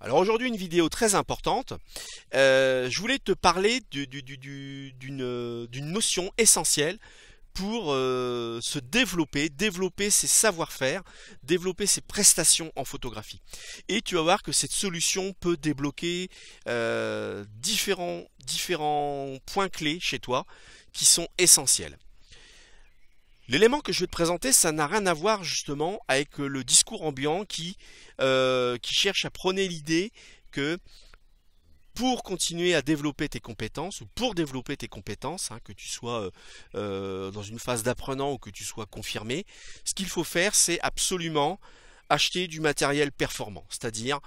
Alors aujourd'hui une vidéo très importante. Je voulais te parler d'une notion essentielle pour se développer ses savoir-faire, développer ses prestations en photographie. Et tu vas voir que cette solution peut débloquer différents points clés chez toi qui sont essentiels. L'élément que je vais te présenter, ça n'a rien à voir justement avec le discours ambiant qui cherche à prôner l'idée que pour continuer à développer tes compétences, ou pour développer tes compétences, que tu sois dans une phase d'apprenant ou que tu sois confirmé, ce qu'il faut faire, c'est absolument acheter du matériel performant, c'est-à-dire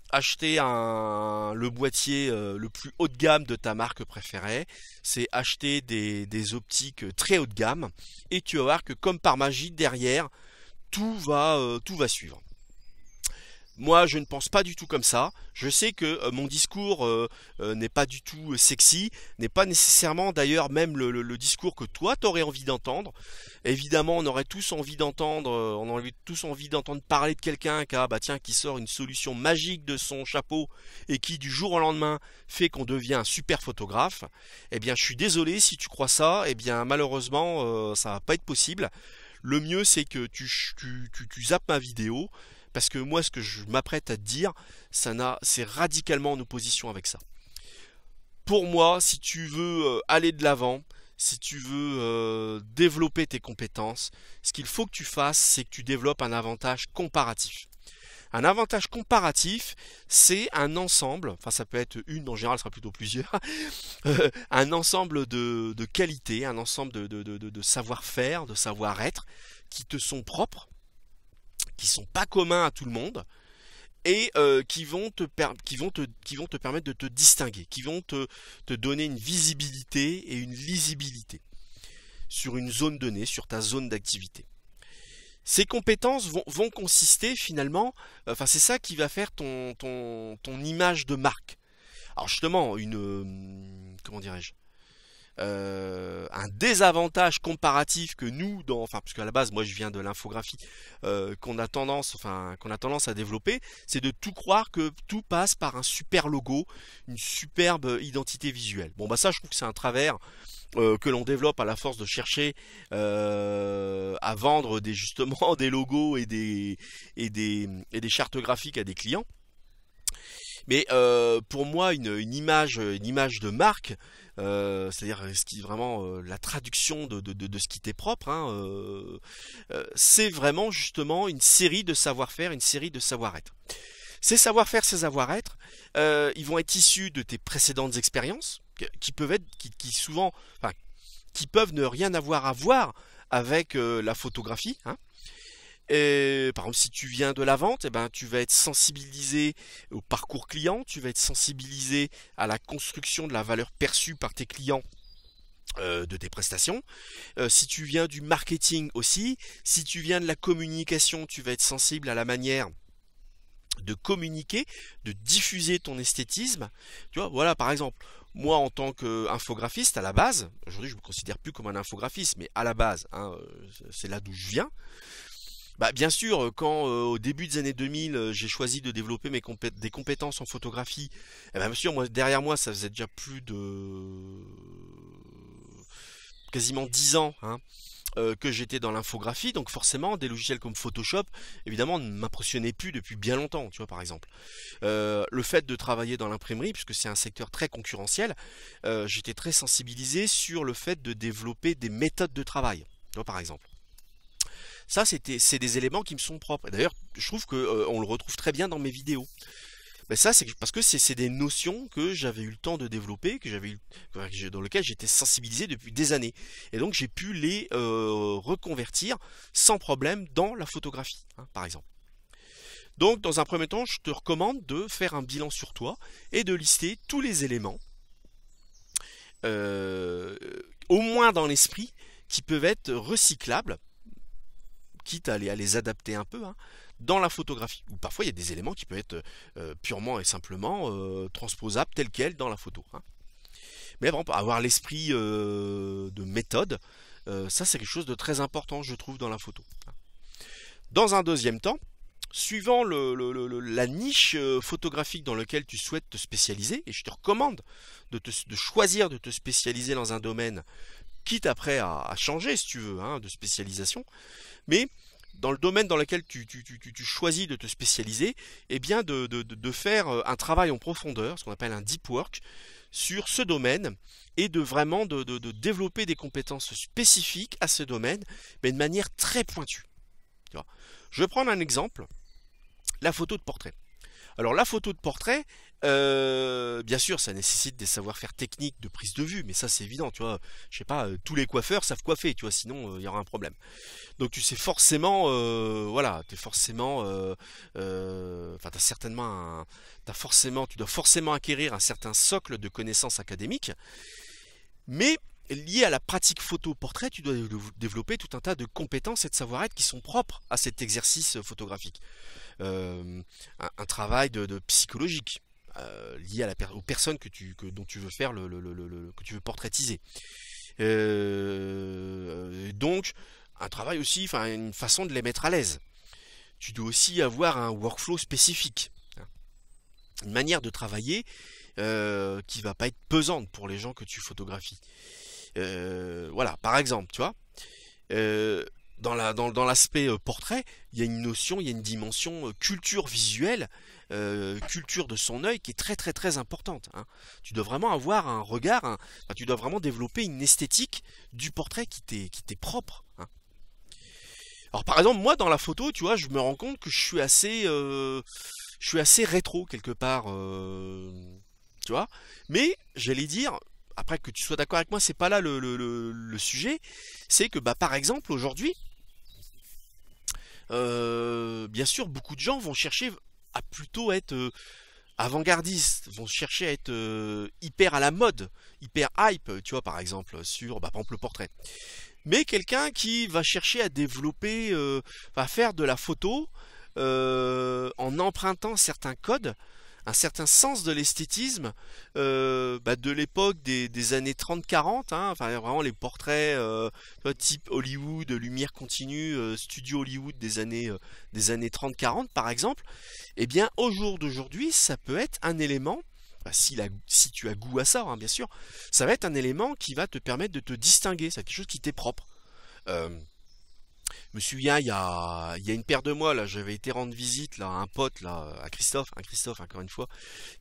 acheter le boîtier le plus haut de gamme de ta marque préférée, c'est acheter des optiques très haut de gamme, et tu vas voir que comme par magie, derrière, tout va suivre. Moi, je ne pense pas du tout comme ça. Je sais que mon discours n'est pas du tout sexy, n'est pas nécessairement d'ailleurs même le discours que toi t'aurais envie d'entendre. Évidemment, on aurait tous envie d'entendre, on aurait tous envie d'entendre parler de quelqu'un qui sort une solution magique de son chapeau et qui du jour au lendemain fait qu'on devient un super photographe. Eh bien, je suis désolé si tu crois ça. Eh bien, malheureusement, ça va pas être possible. Le mieux, c'est que tu zappes ma vidéo. Parce que moi, ce que je m'apprête à te dire, c'est radicalement en opposition avec ça. Pour moi, si tu veux aller de l'avant, si tu veux développer tes compétences, ce qu'il faut que tu fasses, c'est que tu développes un avantage comparatif. Un avantage comparatif, c'est un ensemble, enfin ça peut être une, en général ce sera plutôt plusieurs, un ensemble de qualités, un ensemble de savoir-faire, de savoir-être, qui te sont propres, qui sont pas communs à tout le monde et qui vont te permettre de te distinguer, qui vont te donner une visibilité et une lisibilité sur une zone donnée, sur ta zone d'activité. Ces compétences vont consister finalement, c'est ça qui va faire ton image de marque. Alors justement, comment dirais-je, un désavantage comparatif que nous, parce qu'à la base, moi, je viens de l'infographie, qu'on a tendance à développer, c'est de tout croire que tout passe par un super logo, une superbe identité visuelle. Bon, ça, je trouve que c'est un travers que l'on développe à la force de chercher à vendre justement des logos et des chartes graphiques à des clients. Mais pour moi, une image de marque, c'est-à-dire ce qui est vraiment la traduction de ce qui t'est propre, c'est vraiment justement une série de savoir-faire, une série de savoir-être. Ces savoir-faire, ces savoir-être, ils vont être issus de tes précédentes expériences, qui peuvent être, qui souvent, qui peuvent ne rien avoir à voir avec la photographie, Et, par exemple, si tu viens de la vente, tu vas être sensibilisé au parcours client, tu vas être sensibilisé à la construction de la valeur perçue par tes clients de tes prestations. Si tu viens du marketing aussi, si tu viens de la communication, tu vas être sensible à la manière de communiquer, de diffuser ton esthétisme. Tu vois, voilà, par exemple, moi en tant qu'infographiste à la base, aujourd'hui je me considère plus comme un infographiste, mais à la base, c'est là d'où je viens. Bien sûr, quand au début des années 2000, j'ai choisi de développer des compétences en photographie, bien sûr, moi, derrière moi, ça faisait déjà plus de quasiment 10 ans que j'étais dans l'infographie, donc forcément, des logiciels comme Photoshop, évidemment, ne m'impressionnaient plus depuis bien longtemps, tu vois, par exemple. Le fait de travailler dans l'imprimerie, puisque c'est un secteur très concurrentiel, j'étais très sensibilisé sur le fait de développer des méthodes de travail, tu vois, par exemple. Ça, c'est des éléments qui me sont propres. Et d'ailleurs, je trouve que on le retrouve très bien dans mes vidéos. Mais ça, c'est parce que c'est des notions que j'avais eu le temps de développer, dans lesquelles j'étais sensibilisé depuis des années. Et donc, j'ai pu les reconvertir sans problème dans la photographie, par exemple. Donc, dans un premier temps, je te recommande de faire un bilan sur toi et de lister tous les éléments, euh, au moins dans l'esprit, qui peuvent être recyclables, quitte à les adapter un peu, dans la photographie. Ou parfois il y a des éléments qui peuvent être purement et simplement transposables tels quels dans la photo. Mais bon, avoir l'esprit de méthode, ça c'est quelque chose de très important, je trouve, dans la photo. Dans un deuxième temps, suivant la niche photographique dans laquelle tu souhaites te spécialiser, et je te recommande de choisir de te spécialiser dans un domaine, quitte après à changer si tu veux hein, de spécialisation, mais dans le domaine dans lequel tu choisis de te spécialiser, eh bien de faire un travail en profondeur, ce qu'on appelle un deep work, sur ce domaine, et de vraiment de développer des compétences spécifiques à ce domaine, mais de manière très pointue. Tu vois. Je vais prendre un exemple, la photo de portrait. Alors la photo de portrait, bien sûr, ça nécessite des savoir-faire techniques de prise de vue, mais ça c'est évident, tu vois. Je sais pas, tous les coiffeurs savent coiffer, tu vois, sinon il y aura un problème. Donc tu sais forcément, voilà, t'es forcément, enfin t'as certainement, tu dois forcément acquérir un certain socle de connaissances académiques, mais lié à la pratique photo-portrait, tu dois développer tout un tas de compétences et de savoir-être qui sont propres à cet exercice photographique. Un travail de psychologique lié à aux personnes dont tu veux faire que tu veux portraitiser. Donc un travail aussi, enfin une façon de les mettre à l'aise. Tu dois aussi avoir un workflow spécifique, hein. Une manière de travailler qui va pas être pesante pour les gens que tu photographies. Voilà, par exemple, tu vois, euh, dans l'aspect portrait, il y a une notion, il y a une dimension culture visuelle, culture de son œil qui est très très très importante, hein. Tu dois vraiment avoir un regard, enfin, tu dois vraiment développer une esthétique du portrait qui t'est propre, hein. Alors par exemple, moi dans la photo, tu vois, je me rends compte que je suis assez rétro quelque part, tu vois. Mais j'allais dire, après que tu sois d'accord avec moi, c'est pas là le sujet. C'est que bah par exemple aujourd'hui, bien sûr, beaucoup de gens vont chercher à plutôt être avant-gardistes, vont chercher à être hyper à la mode, hyper hype, tu vois, par exemple, sur bah, par exemple le portrait. Mais quelqu'un qui va chercher à développer, va faire de la photo en empruntant certains codes, un certain sens de l'esthétisme bah, de l'époque des années 30-40, hein, enfin vraiment les portraits type Hollywood, lumière continue, studio Hollywood des années 30-40 par exemple, eh bien au jour d'aujourd'hui ça peut être un élément, bah, si tu as goût à ça hein, bien sûr, ça va être un élément qui va te permettre de te distinguer, c'est quelque chose qui t'est propre. Euh, je me souviens, il y a une paire de mois, là, j'avais été rendre visite là, à un pote, là, à Christophe, encore une fois,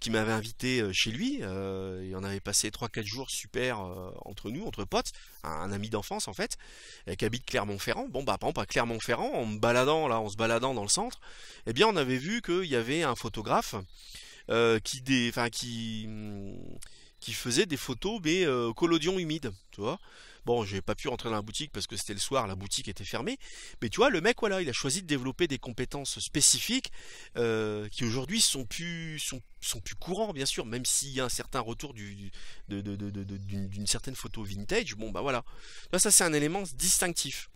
qui m'avait invité chez lui, et on avait passé 3 4 jours super entre nous, entre potes, un ami d'enfance en fait, qui habite Clermont-Ferrand. Bon, bah, par exemple, à Clermont-Ferrand, en se baladant dans le centre, eh bien, on avait vu qu'il y avait un photographe qui faisait des photos, mais collodion humide, tu vois. Bon, j'ai pas pu rentrer dans la boutique parce que c'était le soir, la boutique était fermée. Mais tu vois, le mec, voilà, il a choisi de développer des compétences spécifiques qui aujourd'hui sont plus courants, bien sûr, même s'il y a un certain retour d'une certaine photo vintage. Bon, bah voilà. Là, ça, c'est un élément distinctif.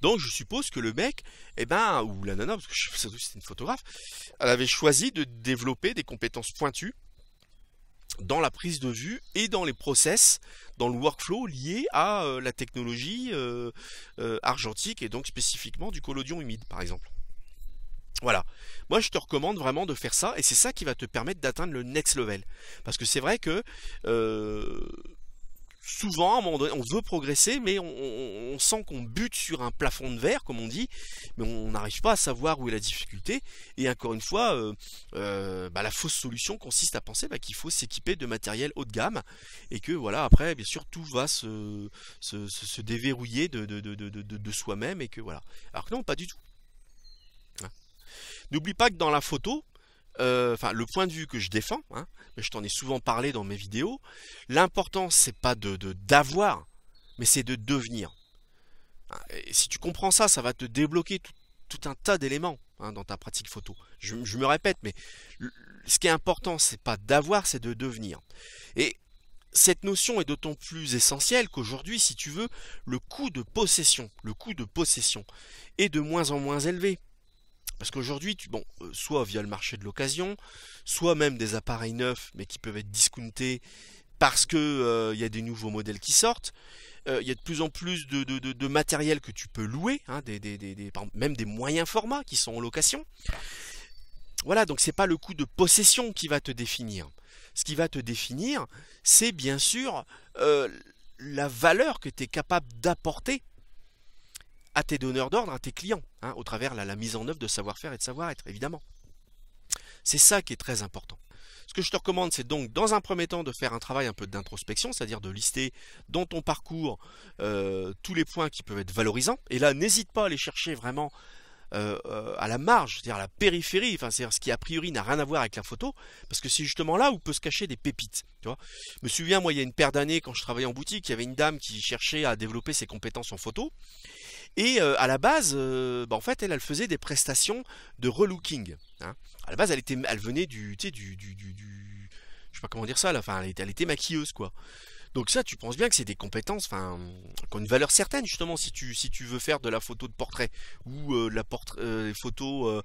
Donc, je suppose que le mec, eh ben, ou la nana, parce que je sais pas si c'était une photographe, elle avait choisi de développer des compétences pointues dans la prise de vue et dans les process, dans le workflow lié à la technologie argentique et donc spécifiquement du collodion humide par exemple. Voilà. Moi, je te recommande vraiment de faire ça et c'est ça qui va te permettre d'atteindre le next level. Parce que c'est vrai que souvent, à un moment donné, on veut progresser, mais on sent qu'on bute sur un plafond de verre, comme on dit, mais on n'arrive pas à savoir où est la difficulté. Et encore une fois, bah, la fausse solution consiste à penser bah, qu'il faut s'équiper de matériel haut de gamme, et que voilà, après, bien sûr, tout va se déverrouiller de soi-même, et que voilà. Alors que non, pas du tout. Hein. N'oublie pas que dans la photo, enfin le point de vue que je défends, hein, mais je t'en ai souvent parlé dans mes vidéos, l'important c'est pas d'avoir, mais c'est de devenir. Et si tu comprends ça, ça va te débloquer tout un tas d'éléments hein, dans ta pratique photo. Je me répète, mais ce qui est important, c'est pas d'avoir, c'est de devenir. Et cette notion est d'autant plus essentielle qu'aujourd'hui, si tu veux, le coût de possession est de moins en moins élevé. Parce qu'aujourd'hui, bon, soit via le marché de l'occasion, soit même des appareils neufs, mais qui peuvent être discountés parce que y a des nouveaux modèles qui sortent, il y a de plus en plus de matériel que tu peux louer, hein, même des moyens formats qui sont en location. Voilà, donc c'est pas le coût de possession qui va te définir. Ce qui va te définir, c'est bien sûr la valeur que tu es capable d'apporter à tes donneurs d'ordre, à tes clients, hein, au travers la mise en œuvre de savoir-faire et de savoir-être, évidemment. C'est ça qui est très important. Ce que je te recommande, c'est donc dans un premier temps de faire un travail un peu d'introspection, c'est-à-dire de lister dans ton parcours tous les points qui peuvent être valorisants. Et là, n'hésite pas à aller chercher vraiment à la marge, c'est-à-dire à la périphérie, enfin, c'est-à-dire ce qui a priori n'a rien à voir avec la photo, parce que c'est justement là où peut se cacher des pépites. Tu vois, je me souviens, moi, il y a une paire d'années, quand je travaillais en boutique, il y avait une dame qui cherchait à développer ses compétences en photo. Et à la base, en fait, elle faisait des prestations de relooking. Hein. À la base, elle venait je sais pas comment dire ça, là. Enfin, elle était maquilleuse, quoi. Donc ça, tu penses bien que c'est des compétences, enfin, qui ont une valeur certaine, justement, si tu veux faire de la photo de portrait ou de la photo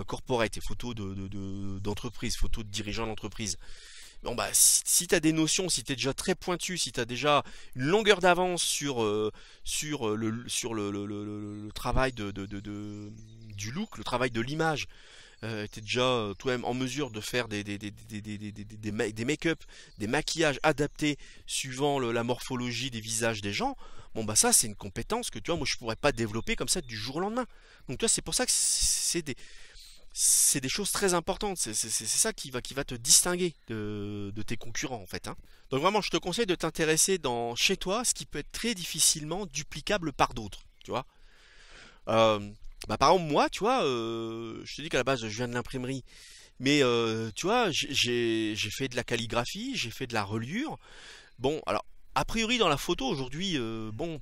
corporate, et photos d'entreprise, photos de dirigeants d'entreprise. Bon bah si tu as des notions, si tu es déjà très pointu, si tu as déjà une longueur d'avance sur le travail du look, le travail de l'image, tu es déjà toi-même en mesure de faire des make-up, des maquillages adaptés suivant la morphologie des visages des gens, bon bah ça c'est une compétence que tu vois, moi je pourrais pas développer comme ça du jour au lendemain. Donc tu vois, c'est pour ça que c'est des choses très importantes, c'est ça qui va te distinguer de tes concurrents en fait. Hein. Donc vraiment, je te conseille de t'intéresser chez toi ce qui peut être très difficilement duplicable par d'autres, tu vois. Euh, par exemple, moi, tu vois, je te dis qu'à la base, je viens de l'imprimerie, mais tu vois, j'ai fait de la calligraphie, j'ai fait de la reliure. Bon, alors, a priori, dans la photo aujourd'hui, bon,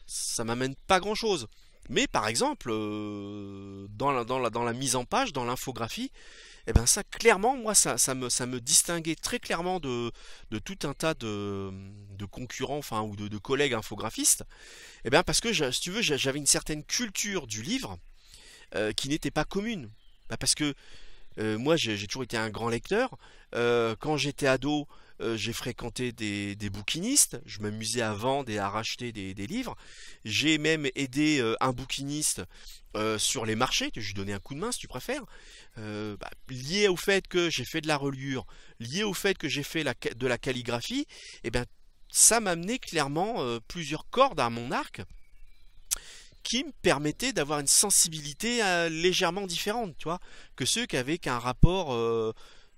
ça m'amène pas grand-chose. Mais par exemple, dans la mise en page, dans l'infographie, eh ben ça clairement, moi, ça me distinguait très clairement de tout un tas de concurrents, enfin, ou de collègues infographistes. Eh bien parce que, si tu veux, j'avais une certaine culture du livre qui n'était pas commune. Bah, parce que moi, j'ai toujours été un grand lecteur. Quand j'étais ado, j'ai fréquenté des bouquinistes. Je m'amusais à vendre et à racheter des livres. J'ai même aidé un bouquiniste sur les marchés. Je lui donnais un coup de main, si tu préfères. Lié au fait que j'ai fait de la reliure, lié au fait que j'ai fait de la calligraphie, et ben ça m'a amené clairement plusieurs cordes à mon arc qui me permettait d'avoir une sensibilité légèrement différente, tu vois, que ceux qui avaient qu'un rapport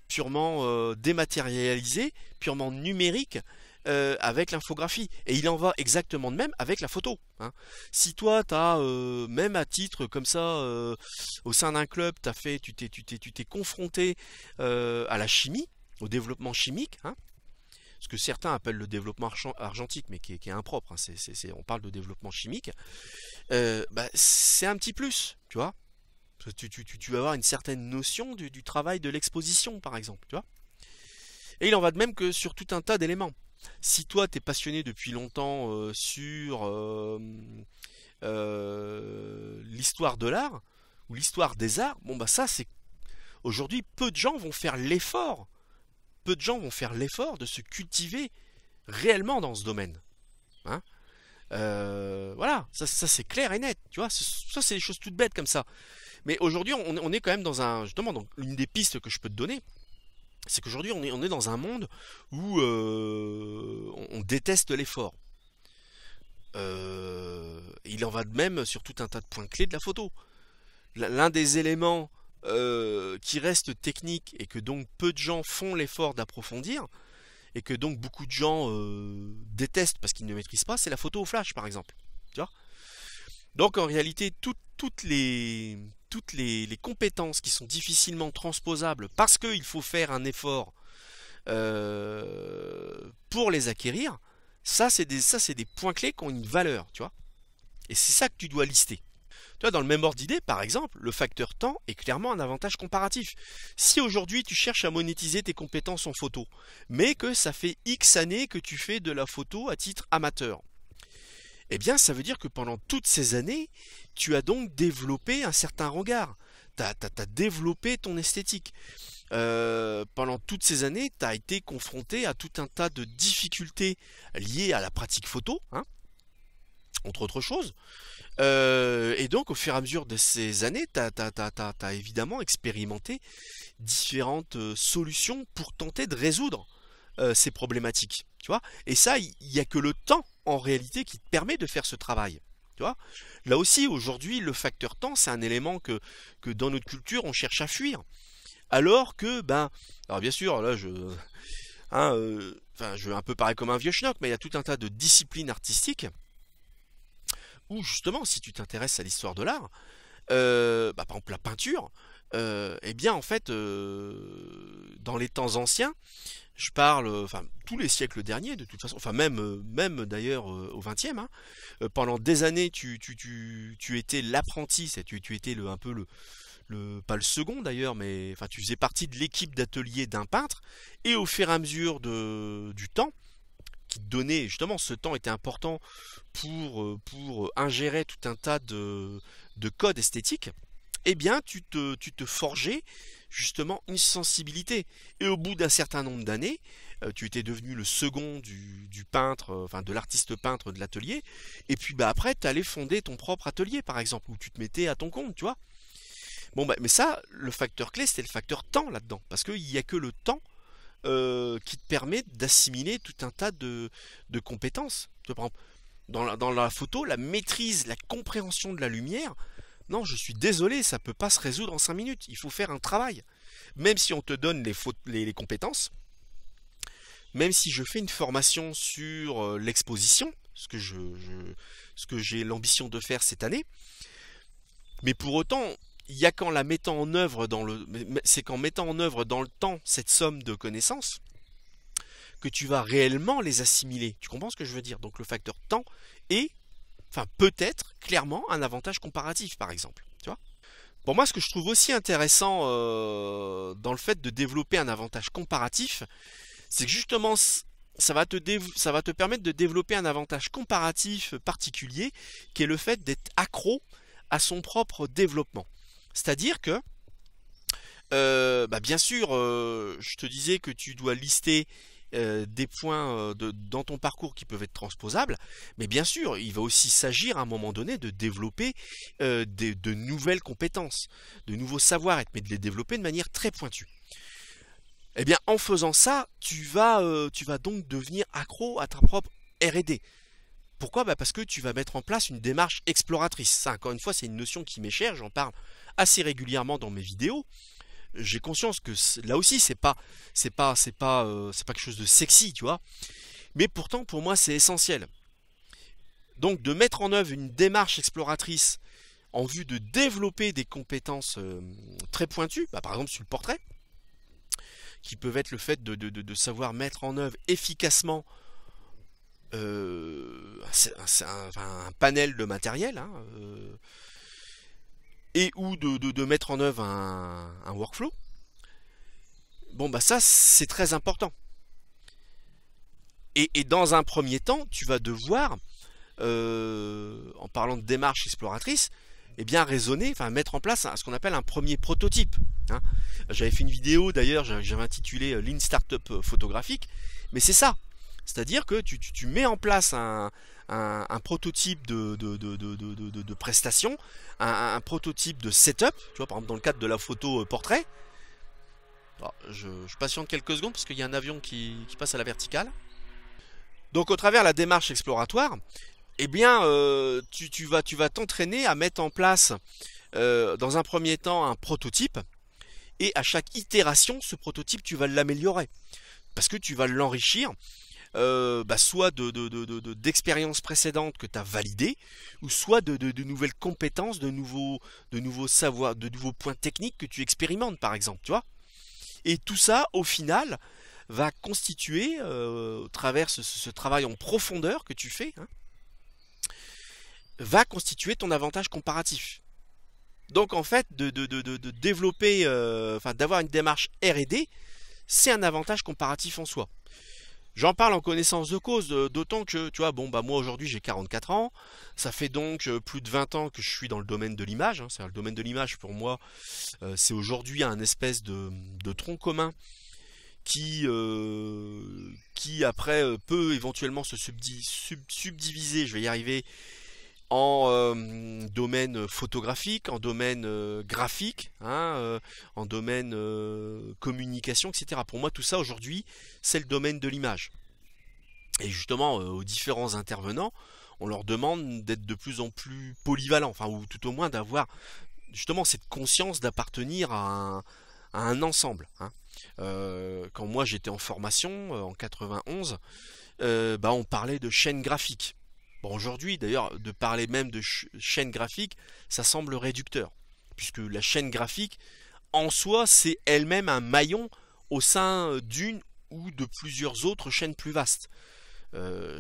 purement dématérialisé, purement numérique avec l'infographie. Et il en va exactement de même avec la photo. Hein. Si toi, tu as, même à titre comme ça, au sein d'un club, tu t'es confronté à la chimie, au développement chimique, hein, ce que certains appellent le développement argentique, mais qui est impropre. Hein, on parle de développement chimique. C'est un petit plus, tu vois. Tu vas avoir une certaine notion du travail de l'exposition, par exemple, tu vois. Et il en va de même que sur tout un tas d'éléments. Si toi, tu es passionné depuis longtemps sur l'histoire de l'art ou l'histoire des arts, bon bah ça, c'est aujourd'hui peu de gens vont faire l'effort. Peu de gens vont faire l'effort de se cultiver réellement dans ce domaine. Hein. Voilà, ça c'est clair et net, tu vois, ça c'est des choses toutes bêtes comme ça. Mais aujourd'hui, on est quand même dans un, justement, donc l'une des pistes que je peux te donner, c'est qu'aujourd'hui on est dans un monde où on déteste l'effort. Il en va de même sur tout un tas de points clés de la photo. L'un des éléments qui reste technique et que donc peu de gens font l'effort d'approfondir, et que donc beaucoup de gens détestent parce qu'ils ne maîtrisent pas, c'est la photo au flash par exemple. Tu vois. Donc en réalité, toutes les compétences qui sont difficilement transposables parce qu'il faut faire un effort pour les acquérir, ça c'est des points clés qui ont une valeur, tu vois. Et c'est ça que tu dois lister. Tu vois, dans le même ordre d'idée, par exemple, le facteur temps est clairement un avantage comparatif. Si aujourd'hui tu cherches à monétiser tes compétences en photo, mais que ça fait X années que tu fais de la photo à titre amateur, eh bien ça veut dire que pendant toutes ces années, tu as donc développé un certain regard. Tu as développé ton esthétique. pendant toutes ces années, tu as été confronté à tout un tas de difficultés liées à la pratique photo, hein, entre autres choses. Et donc, au fur et à mesure de ces années, tu as évidemment expérimenté différentes solutions pour tenter de résoudre ces problématiques. Tu vois? Et ça, il n'y a que le temps, en réalité, qui te permet de faire ce travail. Tu vois? Là aussi, aujourd'hui, le facteur temps, c'est un élément que dans notre culture, on cherche à fuir. Alors que, ben, alors bien sûr, là, hein, enfin, je vais un peu paraître comme un vieux schnock, mais il y a tout un tas de disciplines artistiques où, justement, si tu t'intéresses à l'histoire de l'art, bah, par exemple la peinture, eh bien, en fait, dans les temps anciens, je parle, enfin, tous les siècles derniers, de toute façon, enfin, même d'ailleurs au XXe, hein, pendant des années, tu étais l'apprenti, tu étais un peu pas le second d'ailleurs, mais enfin, tu faisais partie de l'équipe d'atelier d'un peintre, et au fur et à mesure du temps, qui te donnait, justement, ce temps était important pour ingérer tout un tas de codes esthétiques, eh bien, tu te forgeais justement une sensibilité. Et au bout d'un certain nombre d'années, tu étais devenu le second du peintre, enfin de l'artiste peintre de l'atelier, et puis bah, après, tu allais fonder ton propre atelier, par exemple, où tu te mettais à ton compte, tu vois. Bon, bah, mais ça, le facteur clé, c'était le facteur temps là-dedans, parce qu'il n'y a que le temps qui te permet d'assimiler tout un tas de compétences. Tu vois, par exemple, dans la photo, la maîtrise, la compréhension de la lumière, non, je suis désolé, ça peut pas se résoudre en 5 minutes. Il faut faire un travail. Même si on te donne les compétences, même si je fais une formation sur l'exposition, ce que j'ai l'ambition de faire cette année, mais pour autant, il y a qu'en la mettant en œuvre c'est qu'en mettant en œuvre dans le temps cette somme de connaissances que tu vas réellement les assimiler. Tu comprends ce que je veux dire? Donc le facteur temps est, enfin peut-être clairement un avantage comparatif, par exemple. Tu vois? Pour moi, ce que je trouve aussi intéressant dans le fait de développer un avantage comparatif, c'est que justement ça va te permettre de développer un avantage comparatif particulier, qui est le fait d'être accro à son propre développement. C'est-à-dire que, bah bien sûr, je te disais que tu dois lister des points dans ton parcours qui peuvent être transposables, mais bien sûr, il va aussi s'agir à un moment donné de développer de nouvelles compétences, de nouveaux savoir-être, mais de les développer de manière très pointue. Eh bien, en faisant ça, tu vas donc devenir accro à ta propre R&D. Pourquoi? Bah parce que tu vas mettre en place une démarche exploratrice. Ça, encore une fois, c'est une notion qui m'est chère, j'en parle assez régulièrement dans mes vidéos. J'ai conscience que là aussi, c'est pas quelque chose de sexy, tu vois. Mais pourtant, pour moi, c'est essentiel. Donc, de mettre en œuvre une démarche exploratrice en vue de développer des compétences très pointues, bah, par exemple sur le portrait, qui peuvent être le fait de savoir mettre en œuvre efficacement un panel de matériel, hein, et ou de mettre en œuvre un workflow. Bon bah ça c'est très important. Et dans un premier temps, tu vas devoir, en parlant de démarche exploratrice, eh bien raisonner, enfin mettre en place ce qu'on appelle un premier prototype. Hein. J'avais fait une vidéo d'ailleurs, j'avais intitulé Lean Startup photographique, mais c'est ça. C'est-à-dire que tu mets en place un prototype de prestation, un prototype de setup, tu vois, par exemple dans le cadre de la photo portrait. Alors, je patiente quelques secondes parce qu'il y a un avion qui passe à la verticale. Donc au travers de la démarche exploratoire, eh bien tu vas t'entraîner à mettre en place dans un premier temps un prototype, et à chaque itération, ce prototype tu vas l'améliorer parce que tu vas l'enrichir. Soit d'expériences précédentes que tu as validées, ou soit de nouvelles compétences, de nouveaux savoirs, de nouveaux points techniques que tu expérimentes, par exemple, tu vois. Et tout ça, au final, va constituer, au travers ce travail en profondeur que tu fais, hein, va constituer ton avantage comparatif. Donc en fait, de développer, enfin d'avoir une démarche R&D, c'est un avantage comparatif en soi. J'en parle en connaissance de cause, d'autant que, tu vois, bon, bah moi aujourd'hui j'ai 44 ans, ça fait donc plus de 20 ans que je suis dans le domaine de l'image, hein, c'est le domaine de l'image pour moi, c'est aujourd'hui un espèce de tronc commun qui après peut éventuellement se subdiviser, je vais y arriver, en domaine photographique, en domaine graphique, hein, en domaine communication, etc. Pour moi, tout ça aujourd'hui, c'est le domaine de l'image. Et justement, aux différents intervenants, on leur demande d'être de plus en plus polyvalents, enfin, ou tout au moins d'avoir justement cette conscience d'appartenir à un ensemble, hein. Quand moi j'étais en formation en 91, on parlait de chaîne graphique. Bon, aujourd'hui, d'ailleurs, de parler même de chaîne graphique, ça semble réducteur, puisque la chaîne graphique, en soi, c'est elle-même un maillon au sein d'une ou de plusieurs autres chaînes plus vastes.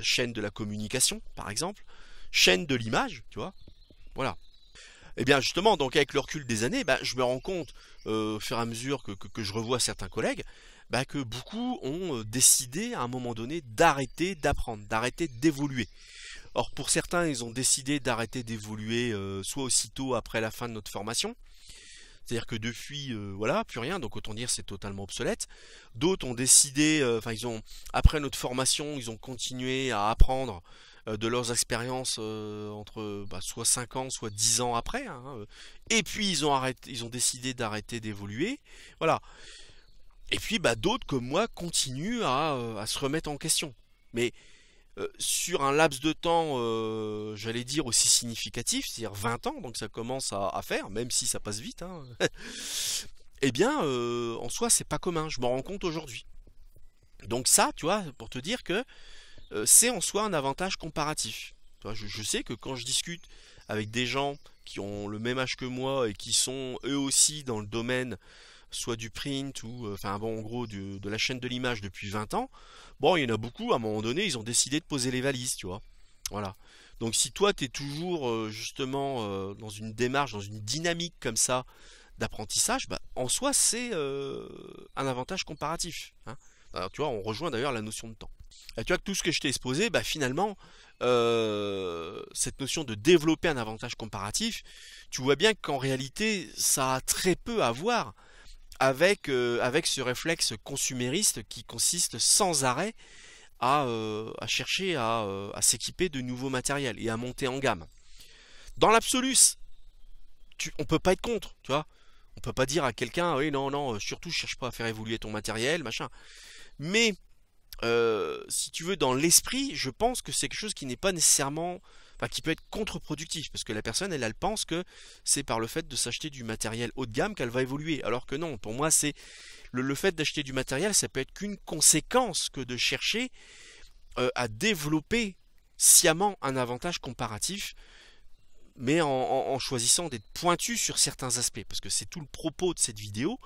Chaîne de la communication, par exemple, chaîne de l'image, tu vois, voilà. Et bien justement, donc avec le recul des années, je me rends compte, au fur et à mesure que je revois certains collègues, que beaucoup ont décidé à un moment donné d'arrêter d'apprendre, d'arrêter d'évoluer. Or pour certains, ils ont décidé d'arrêter d'évoluer soit aussitôt après la fin de notre formation, c'est-à-dire que depuis, voilà, plus rien, donc autant dire c'est totalement obsolète. D'autres ont décidé, après notre formation, ils ont continué à apprendre de leurs expériences entre soit 5 ans, soit 10 ans après, hein, et puis ils ont décidé d'arrêter d'évoluer, voilà. Et puis d'autres comme moi continuent à se remettre en question. Mais sur un laps de temps, j'allais dire aussi significatif, c'est-à-dire 20 ans, donc ça commence à faire, même si ça passe vite, hein. Eh bien, en soi, c'est pas commun, je m'en rends compte aujourd'hui. Donc ça, tu vois, pour te dire que c'est en soi un avantage comparatif. Tu vois, je sais que quand je discute avec des gens qui ont le même âge que moi et qui sont eux aussi dans le domaine soit du print ou en gros de la chaîne de l'image depuis 20 ans, bon, il y en a beaucoup, à un moment donné, ils ont décidé de poser les valises, tu vois. Voilà. Donc si toi, tu es toujours justement dans une démarche, dans une dynamique comme ça d'apprentissage, en soi, c'est un avantage comparatif, hein. Alors, tu vois, on rejoint d'ailleurs la notion de temps. Et tu vois que tout ce que je t'ai exposé, finalement, cette notion de développer un avantage comparatif, tu vois bien qu'en réalité, ça a très peu à voir avec ce réflexe consumériste qui consiste sans arrêt à chercher à s'équiper de nouveaux matériels et à monter en gamme. Dans l'absolu, on peut pas être contre, tu vois. On peut pas dire à quelqu'un, oui, non, non, surtout cherche pas à faire évoluer ton matériel, machin. Mais si tu veux, dans l'esprit, je pense que c'est quelque chose qui n'est pas nécessairement, qui peut être contre-productif, parce que la personne, elle pense que c'est par le fait de s'acheter du matériel haut de gamme qu'elle va évoluer, alors que non, pour moi, c'est le fait d'acheter du matériel, ça peut être qu'une conséquence que de chercher à développer sciemment un avantage comparatif, mais en choisissant d'être pointu sur certains aspects, parce que c'est tout le propos de cette vidéo,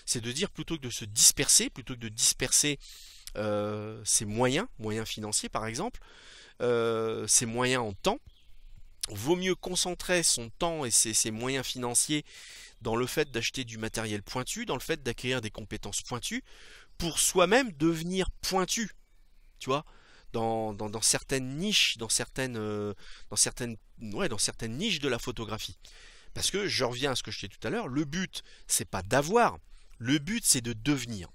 c'est de dire plutôt que de se disperser, plutôt que de disperser ses moyens financiers par exemple, ses moyens en temps, vaut mieux concentrer son temps et ses moyens financiers dans le fait d'acheter du matériel pointu, dans le fait d'acquérir des compétences pointues, pour soi-même devenir pointu, tu vois, dans certaines niches, dans certaines niches de la photographie. Parce que je reviens à ce que je disais tout à l'heure, le but c'est pas d'avoir, le but c'est de devenir.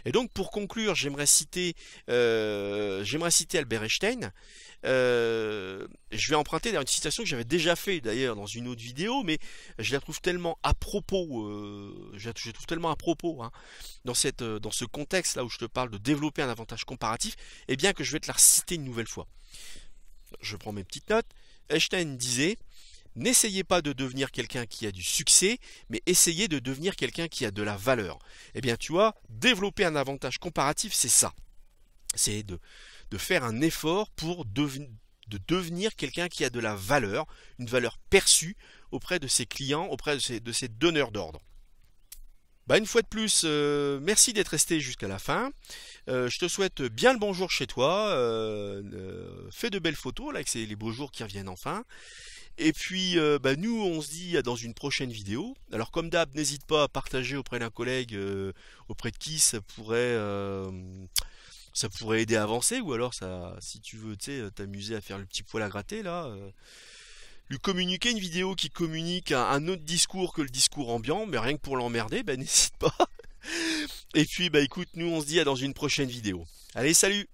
Et donc pour conclure, j'aimerais citer Albert Einstein. Je vais emprunter une citation que j'avais déjà fait d'ailleurs dans une autre vidéo, mais je la trouve tellement à propos, hein, dans ce contexte là où je te parle de développer un avantage comparatif, et bien que je vais te la reciter une nouvelle fois. Je prends mes petites notes. Einstein disait: n'essayez pas de devenir quelqu'un qui a du succès, mais essayez de devenir quelqu'un qui a de la valeur. Eh bien, tu vois, développer un avantage comparatif, c'est ça. C'est de faire un effort pour de devenir quelqu'un qui a de la valeur, une valeur perçue auprès de ses clients, auprès de ses donneurs d'ordre. Une fois de plus, merci d'être resté jusqu'à la fin. Je te souhaite bien le bonjour chez toi. Fais de belles photos, là, que c'est les beaux jours qui reviennent enfin. Et puis, nous, on se dit dans une prochaine vidéo. Alors, comme d'hab, n'hésite pas à partager auprès d'un collègue auprès de qui ça pourrait aider à avancer, ou alors, si tu veux, t'amuser à faire le petit poil à gratter, là, lui communiquer une vidéo qui communique un autre discours que le discours ambiant, mais rien que pour l'emmerder, n'hésite pas. Et puis bah écoute, nous on se dit à dans une prochaine vidéo. Allez, salut!